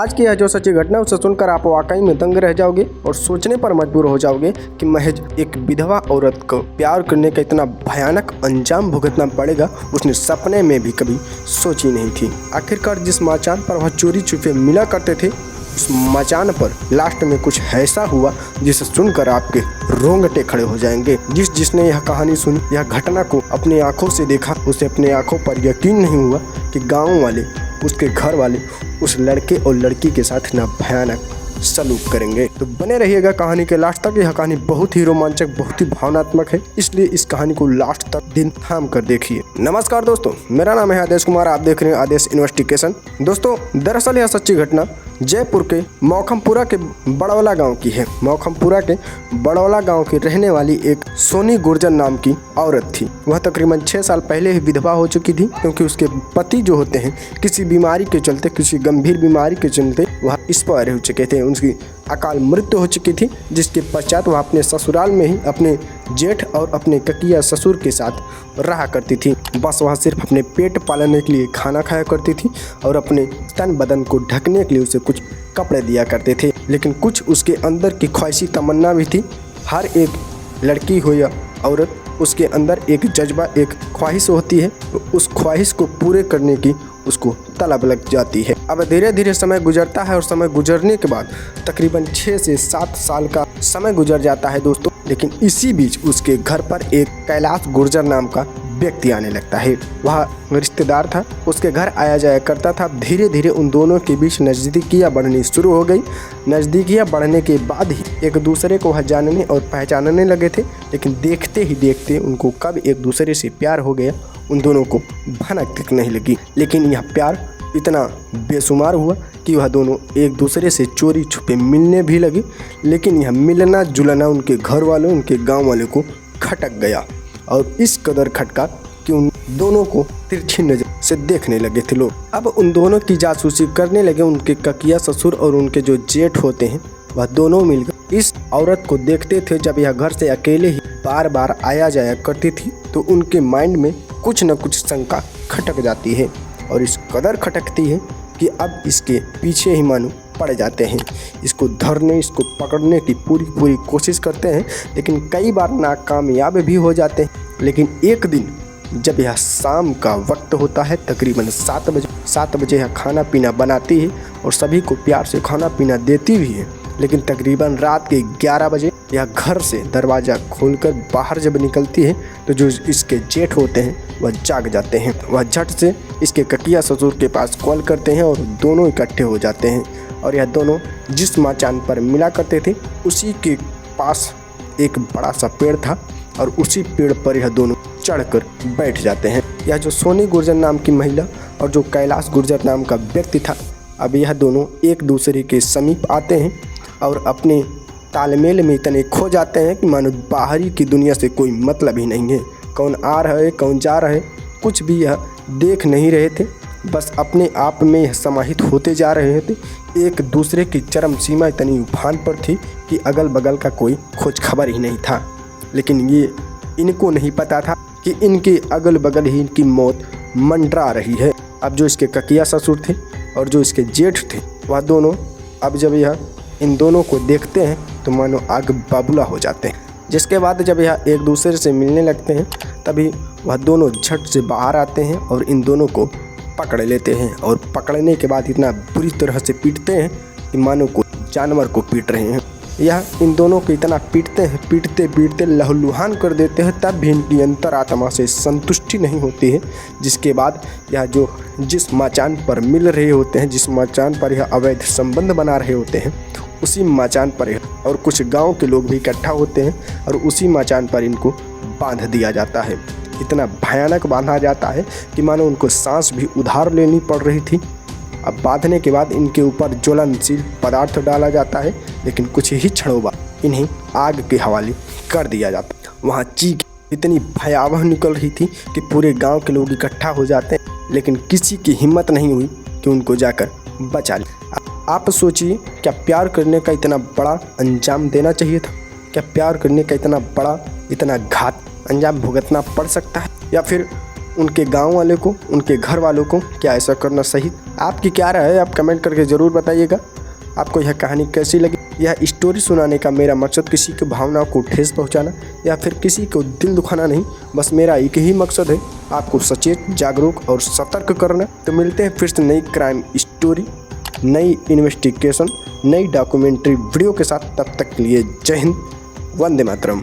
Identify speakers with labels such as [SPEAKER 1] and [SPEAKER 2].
[SPEAKER 1] आज की यह जो सच्ची घटना उसे सुनकर आप वाकई में दंग रह जाओगे और सोचने पर मजबूर हो जाओगे कि महज एक विधवा औरत को प्यार करने का इतना भयानक अंजाम भुगतना पड़ेगा उसने सपने में भी कभी सोची नहीं थी। आखिरकार जिस मचान पर वह चोरी छुपे मिला करते थे उस मचान पर लास्ट में कुछ ऐसा हुआ जिसे सुनकर आपके रोंगटे खड़े हो जाएंगे। जिसने यह कहानी सुनी, यह घटना को अपनी आंखों से देखा, उसे अपनी आंखों पर यकीन नहीं हुआ कि गांव वाले, उसके घर वाले उस लड़के और लड़की के साथ इतना भयानक सलूक करेंगे। तो बने रहिएगा कहानी के लास्ट तक। यह कहानी बहुत ही रोमांचक, बहुत ही भावनात्मक है, इसलिए इस कहानी को लास्ट तक दिन थाम कर देखिए। नमस्कार दोस्तों, मेरा नाम है आदेश कुमार, आप देख रहे हैं आदेश इन्वेस्टिगेशन। दोस्तों, दरअसल यह सच्ची घटना जयपुर के मौखमपुरा के बड़ौला गांव की है। मौखमपुरा के बड़ौला गांव की रहने वाली एक सोनी गुर्जर नाम की औरत थी। वह तकरीबन 6 साल पहले ही विधवा हो चुकी थी, क्योंकि उसके पति जो होते हैं किसी बीमारी के चलते, किसी गंभीर बीमारी के चलते वह एक्सपायर हो चुके थे। उनकी अकाल मृत्यु हो चुकी थी, जिसके पश्चात वह अपने ससुराल में ही अपने जेठ और अपने ककिया ससुर के साथ रहा करती थी। बस वह सिर्फ अपने पेट पालने के लिए खाना खाया करती थी और अपने तन बदन को ढकने के लिए उसे कुछ कपड़े दिया करते थे। लेकिन कुछ उसके अंदर की ख्वाहिशी तमन्ना भी थी। हर एक लड़की हो या औरत, उसके अंदर एक जज्बा, एक ख्वाहिश होती है, तो उस ख्वाहिश को पूरे करने की उसको तलब लग जाती है। अब धीरे धीरे समय गुजरता है और समय गुजरने के बाद तकरीबन 6 से 7 साल का समय गुजर जाता है दोस्तों। लेकिन इसी बीच उसके घर पर एक कैलाश गुर्जर नाम का व्यक्ति आने लगता है। वह रिश्तेदार था, उसके घर आया जाया करता था। धीरे धीरे उन दोनों के बीच नज़दीकियाँ बढ़नी शुरू हो गई। नज़दीकियाँ बढ़ने के बाद ही एक दूसरे को वह जानने और पहचानने लगे थे। लेकिन देखते ही देखते उनको कब एक दूसरे से प्यार हो गया, उन दोनों को भनक तक नहीं लगी। लेकिन यह प्यार इतना बेशुमार हुआ कि वह दोनों एक दूसरे से चोरी छुपे मिलने भी लगे। लेकिन यह मिलना जुलना उनके घर वालों, उनके गांव वालों को खटक गया, और इस कदर खटका कि उन दोनों को तिरछी नज़र से देखने लगे थे लोग। अब उन दोनों की जासूसी करने लगे। उनके ककिया ससुर और उनके जो जेठ होते हैं वह दोनों मिलकर इस औरत को देखते थे। जब यह घर से अकेले ही बार बार आया जाया करती थी तो उनके माइंड में कुछ न कुछ शंका खटक जाती है, और इस कदर खटकती है कि अब इसके पीछे ही मानो पड़ जाते हैं। इसको धरने, इसको पकड़ने की पूरी कोशिश करते हैं, लेकिन कई बार नाकामयाब भी हो जाते हैं। लेकिन एक दिन जब यह शाम का वक्त होता है, तकरीबन 7 बजे यह खाना पीना बनाती है और सभी को प्यार से खाना पीना देती भी है। लेकिन तकरीबन रात के 11 बजे यह घर से दरवाज़ा खोलकर बाहर जब निकलती है तो जो इसके जेठ होते हैं वह जाग जाते हैं। वह झट से इसके ककिया ससुर के पास कॉल करते हैं और दोनों इकट्ठे हो जाते हैं। और यह दोनों जिस मचान पर मिला करते थे उसी के पास एक बड़ा सा पेड़ था, और उसी पेड़ पर यह दोनों चढ़कर बैठ जाते हैं। यह जो सोनी गुर्जर नाम की महिला और जो कैलाश गुर्जर नाम का व्यक्ति था, अब यह दोनों एक दूसरे के समीप आते हैं और अपने तालमेल में इतने खो जाते हैं कि मानो बाहरी की दुनिया से कोई मतलब ही नहीं है। कौन आ रहा है, कौन जा रहा है, कुछ भी यह देख नहीं रहे थे। बस अपने आप में यह समाहित होते जा रहे थे। एक दूसरे की चरम सीमा इतनी उफान पर थी कि अगल बगल का कोई खोज खबर ही नहीं था। लेकिन ये इनको नहीं पता था कि इनके अगल बगल ही इनकी मौत मंडरा रही है। अब जो इसके ककिया ससुर थे और जो इसके जेठ थे, वह दोनों अब जब यह इन दोनों को देखते हैं तो मानो आग बबूला हो जाते हैं। जिसके बाद जब यह एक दूसरे से मिलने लगते हैं तभी वह दोनों झट से बाहर आते हैं और इन दोनों को पकड़ लेते हैं। और पकड़ने के बाद इतना बुरी तरह से पीटते हैं कि मानो को जानवर को पीट रहे हैं। यह इन दोनों को इतना पीटते हैं, पीटते पीटते लहूलुहान कर देते हैं। तब भी इनकी अंतरात्मा से संतुष्टि नहीं होती है। जिसके बाद यह जो जिस मचान पर मिल रहे होते हैं, जिस मचान पर यह अवैध संबंध बना रहे होते हैं, उसी मचान पर और कुछ गांव के लोग भी इकट्ठा होते हैं और उसी मचान पर इनको बांध दिया जाता है। इतना भयानक बांधा जाता है कि मानो उनको सांस भी उधार लेनी पड़ रही थी। अब बांधने के बाद इनके ऊपर ज्वलनशील पदार्थ डाला जाता है, लेकिन कुछ ही क्षणों बाद इन्हें आग के हवाले कर दिया जाता। वहाँ चीख इतनी भयावह निकल रही थी कि पूरे गांव के लोग इकट्ठा हो जाते हैं, लेकिन किसी की हिम्मत नहीं हुई कि उनको जाकर बचा ले। आप सोचिए, क्या प्यार करने का इतना बड़ा अंजाम देना चाहिए था? क्या प्यार करने का इतना बड़ा, इतना घात अंजाम भुगतना पड़ सकता है? या फिर उनके गांव वाले को, उनके घर वालों को, क्या ऐसा करना सही? आपकी क्या राय है? आप कमेंट करके ज़रूर बताइएगा। आपको यह कहानी कैसी लगी? यह स्टोरी सुनाने का मेरा मकसद किसी की भावनाओं को ठेस पहुंचाना या फिर किसी को दिल दुखाना नहीं, बस मेरा एक ही मकसद है, आपको सचेत, जागरूक और सतर्क करना। तो मिलते हैं फिर से नई क्राइम स्टोरी, नई इन्वेस्टिगेशन, नई डॉक्यूमेंट्री वीडियो के साथ। तब तक के लिए जय हिंद, वंदे मातरम।